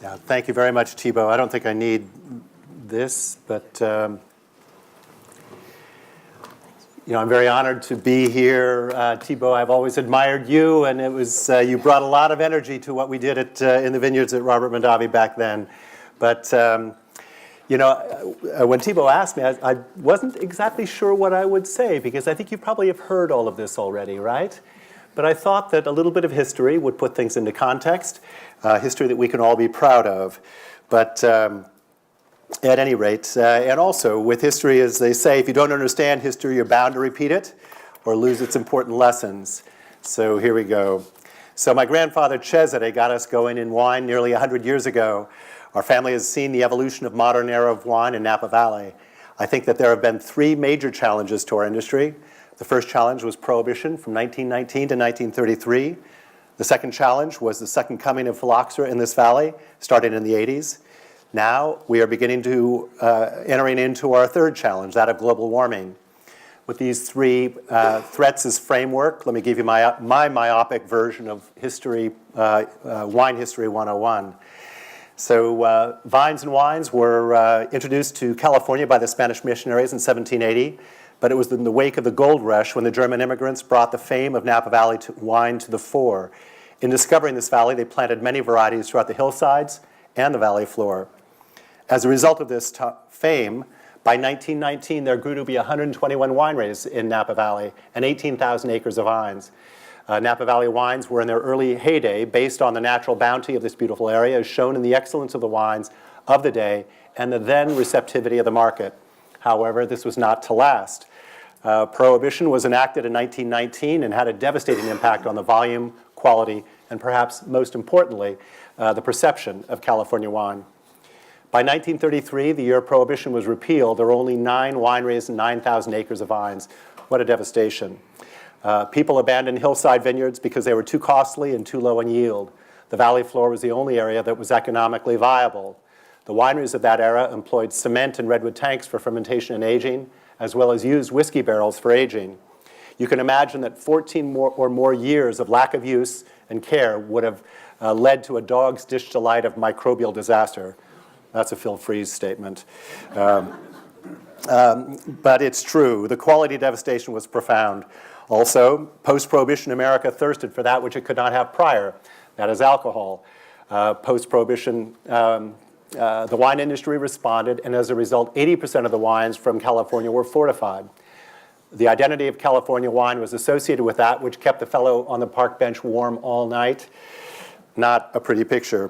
Yeah, thank you very much, Thibaut. I don't think I need this, but I'm very honored to be here. Thibaut, I've always admired you, and it was you brought a lot of energy to what we did in the vineyards at Robert Mondavi back then. But when Thibaut asked me, I wasn't exactly sure what I would say, because I think you probably have heard all of this already, right? But I thought that a little bit of history would put things into context, history that we can all be proud of. But at any rate, and also with history, as they say, if you don't understand history, you're bound to repeat it or lose its important lessons. So here we go. So my grandfather Cesare got us going in wine nearly 100 years ago. Our family has seen the evolution of modern era of wine in Napa Valley. I think that there have been three major challenges to our industry. The first challenge was Prohibition from 1919 to 1933. The second challenge was the second coming of phylloxera in this valley, starting in the 80s. Now we are beginning to entering into our third challenge, that of global warming. With these three threats as framework, let me give you my myopic version of history, Wine History 101. So vines and wines were introduced to California by the Spanish missionaries in 1780, but it was in the wake of the gold rush when the German immigrants brought the fame of Napa Valley wine to the fore. In discovering this valley, they planted many varieties throughout the hillsides and the valley floor. As a result of this fame, by 1919, there grew to be 121 wineries in Napa Valley and 18,000 acres of vines. Napa Valley wines were in their early heyday based on the natural bounty of this beautiful area, as shown in the excellence of the wines of the day and the then receptivity of the market. However, this was not to last. Prohibition was enacted in 1919 and had a devastating impact on the volume, quality, and perhaps most importantly, the perception of California wine. By 1933, the year Prohibition was repealed, there were only 9 wineries and 9,000 acres of vines. What a devastation. People abandoned hillside vineyards because they were too costly and too low in yield. The valley floor was the only area that was economically viable. The wineries of that era employed cement and redwood tanks for fermentation and aging, as well as used whiskey barrels for aging. You can imagine that 14 or more years of lack of use and care would have led to a dog's dish delight of microbial disaster. That's a Phil Freeze statement. But it's true. The quality devastation was profound. Also, post-Prohibition America thirsted for that which it could not have prior. That is alcohol. Post-Prohibition, the wine industry responded, and as a result, 80% of the wines from California were fortified. The identity of California wine was associated with that which kept the fellow on the park bench warm all night. Not a pretty picture.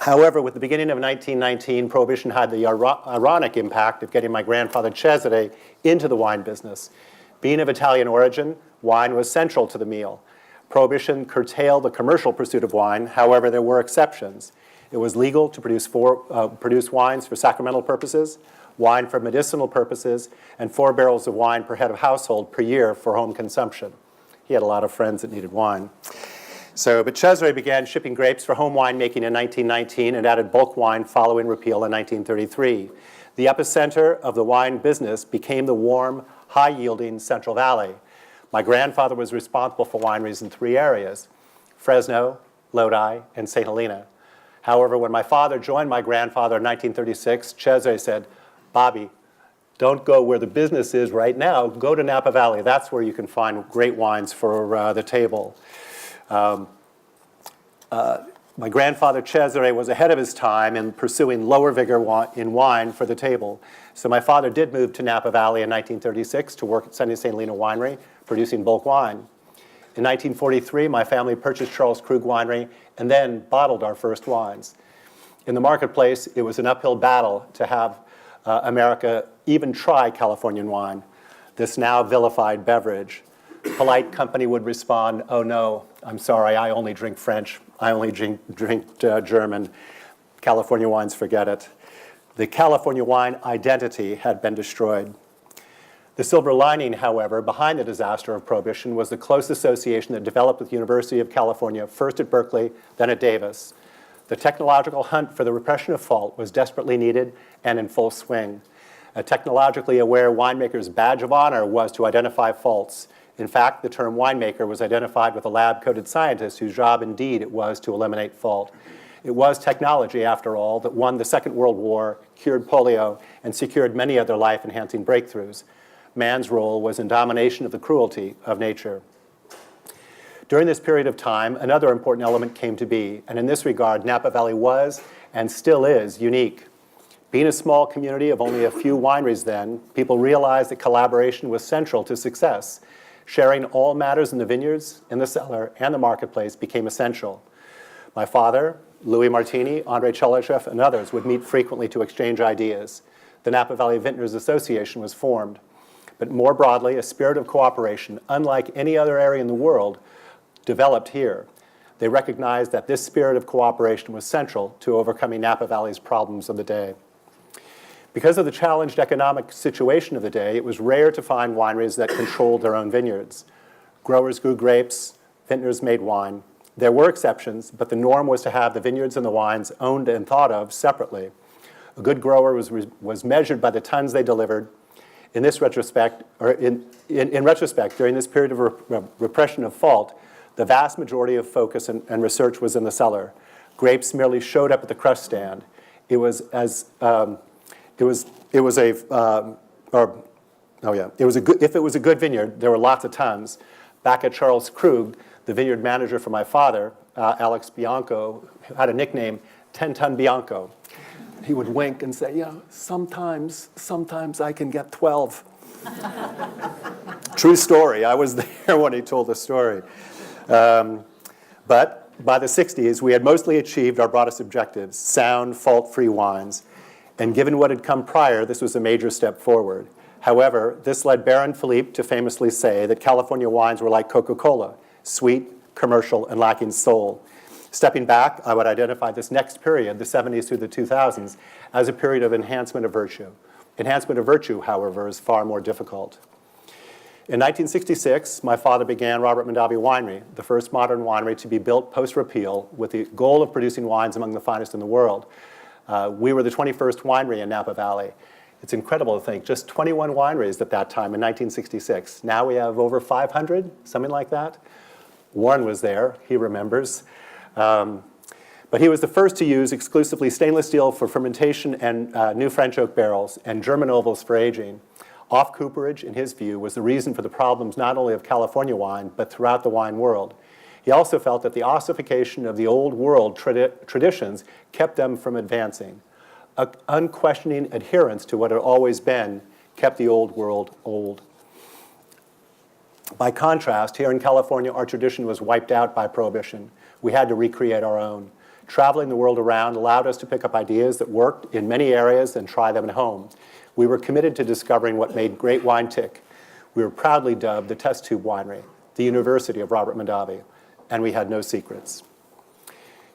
However, with the beginning of 1919, Prohibition had the ironic impact of getting my grandfather Cesare into the wine business. Being of Italian origin, wine was central to the meal. Prohibition curtailed the commercial pursuit of wine. However, there were exceptions. It was legal to produce wines for sacramental purposes, wine for medicinal purposes, and 4 barrels of wine per head of household per year for home consumption. He had a lot of friends that needed wine. But Cesare began shipping grapes for home winemaking in 1919 and added bulk wine following repeal in 1933. The epicenter of the wine business became the warm, high-yielding Central Valley. My grandfather was responsible for wineries in 3 areas: Fresno, Lodi, and St. Helena. However, when my father joined my grandfather in 1936, Cesare said, "Bobby, don't go where the business is right now. Go to Napa Valley. That's where you can find great wines for the table." My grandfather Cesare was ahead of his time in pursuing lower vigor in wine for the table. So my father did move to Napa Valley in 1936 to work at St. Helena Winery, producing bulk wine. In 1943, my family purchased Charles Krug Winery and then bottled our first wines. In the marketplace, it was an uphill battle to have America even try Californian wine, this now vilified beverage. Polite company would respond, "Oh no, I'm sorry, I only drink French. I only drink German. California wines, forget it." The California wine identity had been destroyed. The silver lining, however, behind the disaster of Prohibition was the close association that developed with the University of California, first at Berkeley, then at Davis. The technological hunt for the repression of fault was desperately needed and in full swing. A technologically aware winemaker's badge of honor was to identify faults. In fact, the term winemaker was identified with a lab-coated scientist whose job indeed it was to eliminate fault. It was technology, after all, that won the Second World War, cured polio, and secured many other life-enhancing breakthroughs. Man's role was in domination of the cruelty of nature. During this period of time, another important element came to be, and in this regard, Napa Valley was, and still is, unique. Being a small community of only a few wineries then, people realized that collaboration was central to success. Sharing all matters in the vineyards, in the cellar, and the marketplace became essential. My father, Louis Martini, Andrei Chelychev, and others would meet frequently to exchange ideas. The Napa Valley Vintners Association was formed. But more broadly, a spirit of cooperation, unlike any other area in the world, developed here. They recognized that this spirit of cooperation was central to overcoming Napa Valley's problems of the day. Because of the challenged economic situation of the day, it was rare to find wineries that controlled their own vineyards. Growers grew grapes, vintners made wine. There were exceptions, but the norm was to have the vineyards and the wines owned and thought of separately. A good grower was measured by the tons they delivered. In retrospect, during this period of repression of fault, the vast majority of focus and research was in the cellar. Grapes merely showed up at the crush stand. If it was a good vineyard, there were lots of tons. Back at Charles Krug, the vineyard manager for my father, Alex Bianco, had a nickname, 10-ton Bianco. He would wink and say, sometimes I can get 12. True story. I was there when he told the story. But by the 60s, we had mostly achieved our broadest objectives, sound, fault-free wines. And given what had come prior, this was a major step forward. However, this led Baron Philippe to famously say that California wines were like Coca-Cola, sweet, commercial, and lacking soul. Stepping back, I would identify this next period, the 70s through the 2000s, as a period of enhancement of virtue. Enhancement of virtue, however, is far more difficult. In 1966, my father began Robert Mondavi Winery, the first modern winery to be built post-repeal with the goal of producing wines among the finest in the world. We were the 21st winery in Napa Valley. It's incredible to think, just 21 wineries at that time in 1966. Now we have over 500, something like that. Warren was there, he remembers. But he was the first to use exclusively stainless steel for fermentation and new French oak barrels and German ovals for aging. Off-cooperage, in his view, was the reason for the problems not only of California wine, but throughout the wine world. He also felt that the ossification of the old world traditions kept them from advancing. Unquestioning adherence to what had always been kept the old world old. By contrast, here in California, our tradition was wiped out by Prohibition. We had to recreate our own. Traveling the world around allowed us to pick up ideas that worked in many areas and try them at home. We were committed to discovering what made great wine tick. We were proudly dubbed the test tube winery, the University of Robert Mondavi, and we had no secrets.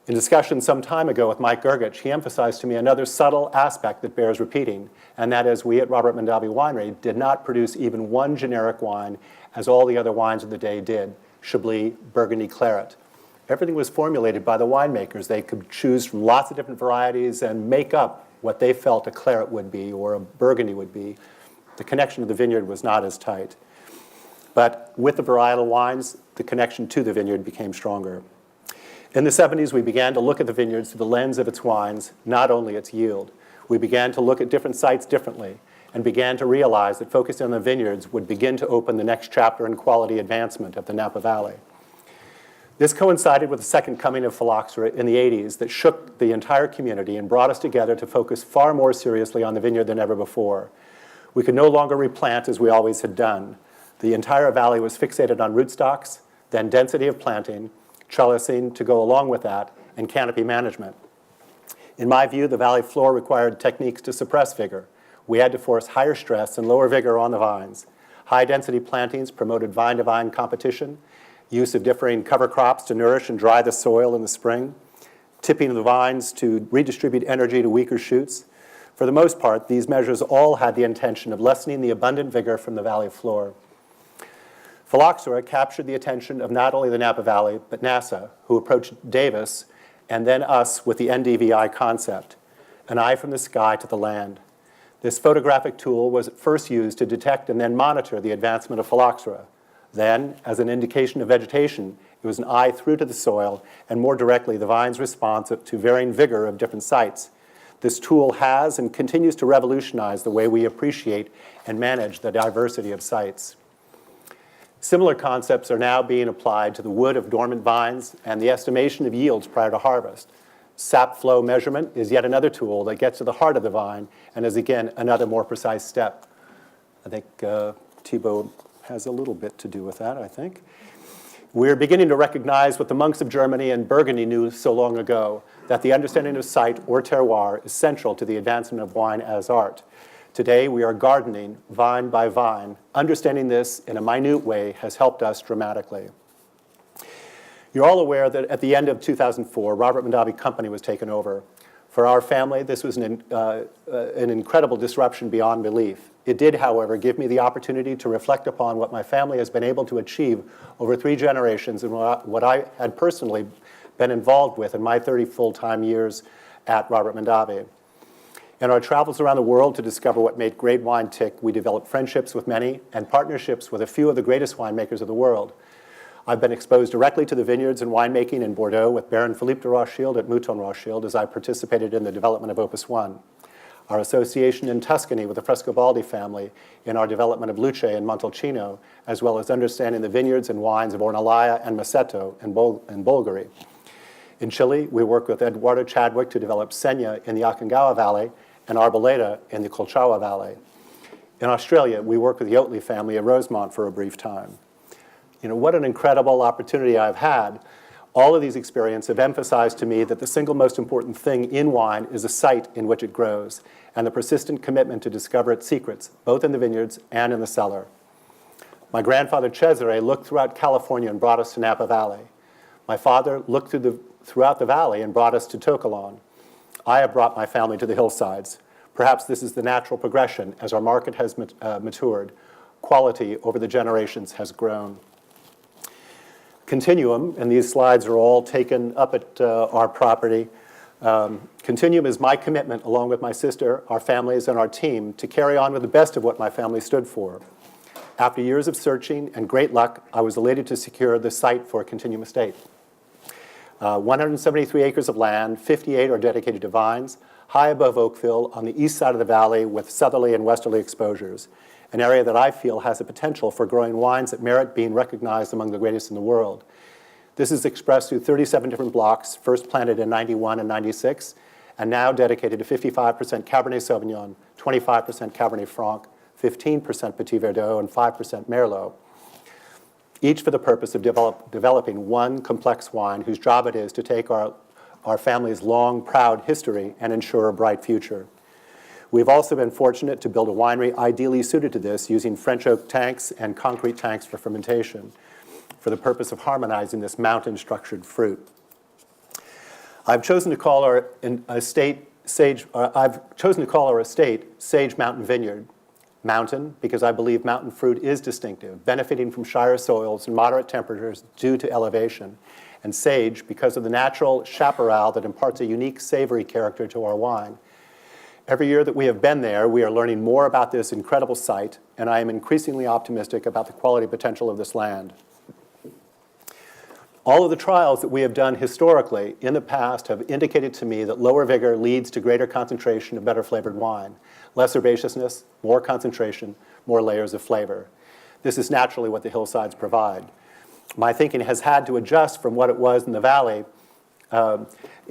In discussion some time ago with Mike Gergich, he emphasized to me another subtle aspect that bears repeating, and that is we at Robert Mondavi Winery did not produce even one generic wine as all the other wines of the day did, Chablis, Burgundy, Claret. Everything was formulated by the winemakers. They could choose from lots of different varieties and make up what they felt a Claret would be or a Burgundy would be. The connection to the vineyard was not as tight. But with the varietal wines, the connection to the vineyard became stronger. In the 70s, we began to look at the vineyards through the lens of its wines, not only its yield. We began to look at different sites differently and began to realize that focusing on the vineyards would begin to open the next chapter in quality advancement of the Napa Valley. This coincided with the second coming of phylloxera in the 80s that shook the entire community and brought us together to focus far more seriously on the vineyard than ever before. We could no longer replant as we always had done. The entire valley was fixated on rootstocks, then density of planting, trellising to go along with that, and canopy management. In my view, the valley floor required techniques to suppress vigor. We had to force higher stress and lower vigor on the vines. High-density plantings promoted vine-to-vine competition, use of differing cover crops to nourish and dry the soil in the spring, tipping of the vines to redistribute energy to weaker shoots. For the most part, these measures all had the intention of lessening the abundant vigor from the valley floor. Phylloxera captured the attention of not only the Napa Valley, but NASA, who approached Davis and then us with the NDVI concept, an eye from the sky to the land. This photographic tool was first used to detect and then monitor the advancement of phylloxera. Then, as an indication of vegetation, It was an eye through to the soil, and more directly, the vine's response to varying vigor of different sites. This tool has and continues to revolutionize the way we appreciate and manage the diversity of sites. Similar concepts are now being applied to the wood of dormant vines and the estimation of yields prior to harvest. Sap flow measurement is yet another tool that gets to the heart of the vine and is, again, another more precise step. I think Thibaut has a little bit to do with that, I think. We're beginning to recognize what the monks of Germany and Burgundy knew so long ago, that the understanding of site or terroir is central to the advancement of wine as art. Today, we are gardening vine by vine. Understanding this in a minute way has helped us dramatically. You're all aware that at the end of 2004, Robert Mondavi Company was taken over. For our family, this was an incredible disruption beyond belief. It did, however, give me the opportunity to reflect upon what my family has been able to achieve over 3 generations and what I had personally been involved with in my 30 full-time years at Robert Mondavi. In our travels around the world to discover what made great wine tick, we developed friendships with many and partnerships with a few of the greatest winemakers of the world. I've been exposed directly to the vineyards and winemaking in Bordeaux with Baron Philippe de Rothschild at Mouton Rothschild as I participated in the development of Opus One. Our association in Tuscany with the Frescobaldi family in our development of Luce and Montalcino, as well as understanding the vineyards and wines of Ornellaia and Maceto in Bulgari. In Chile, we worked with Eduardo Chadwick to develop Senya in the Aconcagua Valley and Arboleda in the Colchagua Valley. In Australia, we worked with the Oatley family at Rosemont for a brief time. You know, what an incredible opportunity I've had. All of these experiences have emphasized to me that the single most important thing in wine is the site in which it grows and the persistent commitment to discover its secrets, both in the vineyards and in the cellar. My grandfather Cesare looked throughout California and brought us to Napa Valley. My father looked throughout the valley and brought us to Tocolon. I have brought my family to the hillsides. Perhaps this is the natural progression as our market has matured. Quality over the generations has grown. Continuum, and these slides are all taken up at our property. Continuum is my commitment, along with my sister, our families, and our team, to carry on with the best of what my family stood for. After years of searching and great luck, I was elated to secure the site for a Continuum estate. 173 acres of land, 58 are dedicated to vines, high above Oakville on the east side of the valley with southerly and westerly exposures, an area that I feel has the potential for growing wines that merit being recognized among the greatest in the world. This is expressed through 37 different blocks, first planted in 91 and 96, and now dedicated to 55% Cabernet Sauvignon, 25% Cabernet Franc, 15% Petit Verdot, and 5% Merlot, each for the purpose of developing one complex wine whose job it is to take our family's long, proud history and ensure a bright future. We've also been fortunate to build a winery ideally suited to this, using French oak tanks and concrete tanks for fermentation, for the purpose of harmonizing this mountain-structured fruit. I've chosen to call our estate Sage Mountain Vineyard. Mountain, because I believe mountain fruit is distinctive, benefiting from shire soils and moderate temperatures due to elevation. And sage, because of the natural chaparral that imparts a unique savory character to our wine. Every year that we have been there, we are learning more about this incredible site, and I am increasingly optimistic about the quality potential of this land. All of the trials that we have done historically in the past have indicated to me that lower vigor leads to greater concentration of better flavored wine, less herbaceousness, more concentration, more layers of flavor. This is naturally what the hillsides provide. My thinking has had to adjust from what it was in the valley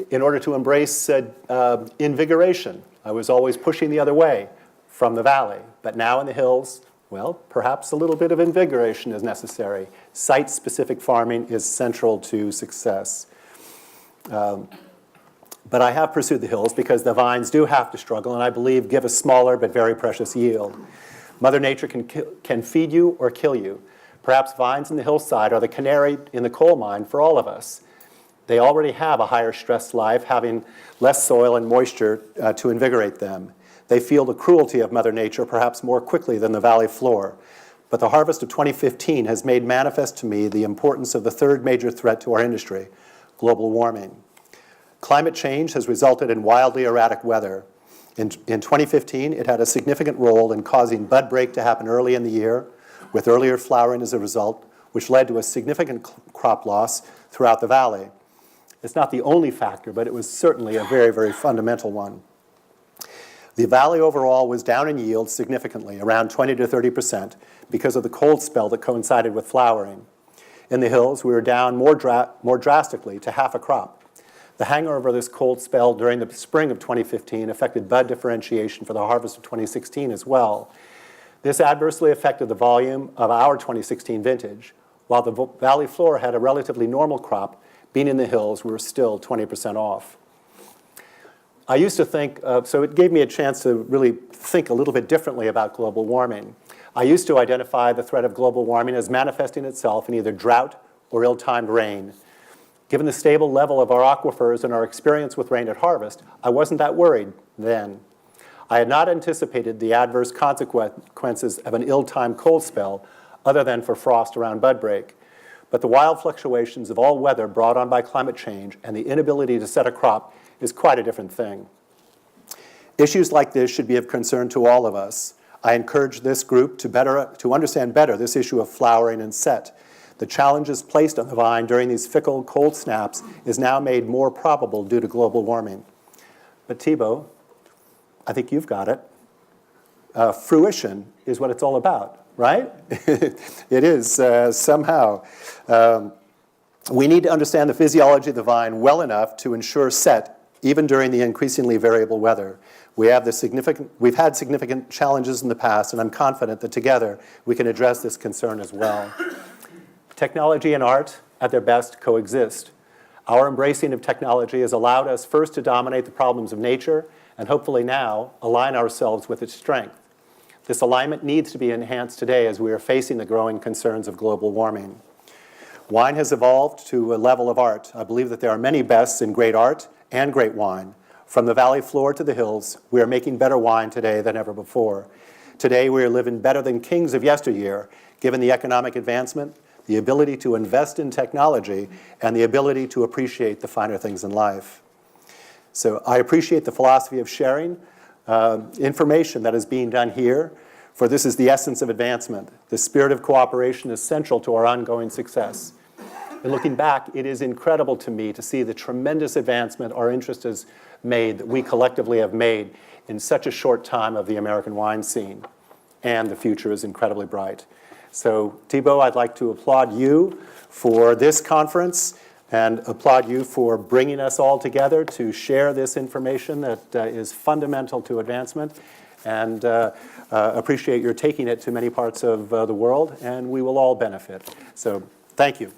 in order to embrace invigoration. I was always pushing the other way from the valley, but now in the hills, well, perhaps a little bit of invigoration is necessary. Site-specific farming is central to success. But I have pursued the hills because the vines do have to struggle, and I believe give a smaller but very precious yield. Mother Nature can feed you or kill you. Perhaps vines in the hillside are the canary in the coal mine for all of us. They already have a higher stress life, having less soil and moisture to invigorate them. They feel the cruelty of Mother Nature perhaps more quickly than the valley floor. But the harvest of 2015 has made manifest to me the importance of the third major threat to our industry, global warming. Climate change has resulted in wildly erratic weather. In 2015, it had a significant role in causing bud break to happen early in the year, with earlier flowering as a result, which led to a significant crop loss throughout the valley. It's not the only factor, but it was certainly a very, very fundamental one. The valley overall was down in yield significantly, around 20 to 30%, because of the cold spell that coincided with flowering. In the hills, we were down more drastically to half a crop. The hangover of this cold spell during the spring of 2015 affected bud differentiation for the harvest of 2016 as well. This adversely affected the volume of our 2016 vintage. While the valley floor had a relatively normal crop, being in the hills, we were still 20% off. I used to think, so it gave me a chance to really think a little bit differently about global warming. I used to identify the threat of global warming as manifesting itself in either drought or ill-timed rain. Given the stable level of our aquifers and our experience with rain at harvest, I wasn't that worried then. I had not anticipated the adverse consequences of an ill-timed cold spell other than for frost around bud break. But the wild fluctuations of all weather brought on by climate change and the inability to set a crop is quite a different thing. Issues like this should be of concern to all of us. I encourage this group to understand better this issue of flowering and set. The challenges placed on the vine during these fickle cold snaps is now made more probable due to global warming. But Thibaut, I think you've got it. Fruition is what it's all about, right? It is somehow. We need to understand the physiology of the vine well enough to ensure set even during the increasingly variable weather. We've had significant challenges in the past, and I'm confident that together we can address this concern as well. Technology and art, at their best, coexist. Our embracing of technology has allowed us first to dominate the problems of nature, and hopefully now align ourselves with its strength. This alignment needs to be enhanced today as we are facing the growing concerns of global warming. Wine has evolved to a level of art. I believe that there are many bests in great art and great wine. From the valley floor to the hills, we are making better wine today than ever before. Today, we are living better than kings of yesteryear, given the economic advancement, the ability to invest in technology, and the ability to appreciate the finer things in life. So I appreciate the philosophy of sharing information that is being done here, for this is the essence of advancement. The spirit of cooperation is central to our ongoing success. And looking back, it is incredible to me to see the tremendous advancement our interest has made, that we collectively have made in such a short time of the American wine scene. And the future is incredibly bright. So Thibaut, I'd like to applaud you for this conference and applaud you for bringing us all together to share this information that is fundamental to advancement, and appreciate your taking it to many parts of the world, and we will all benefit. So thank you.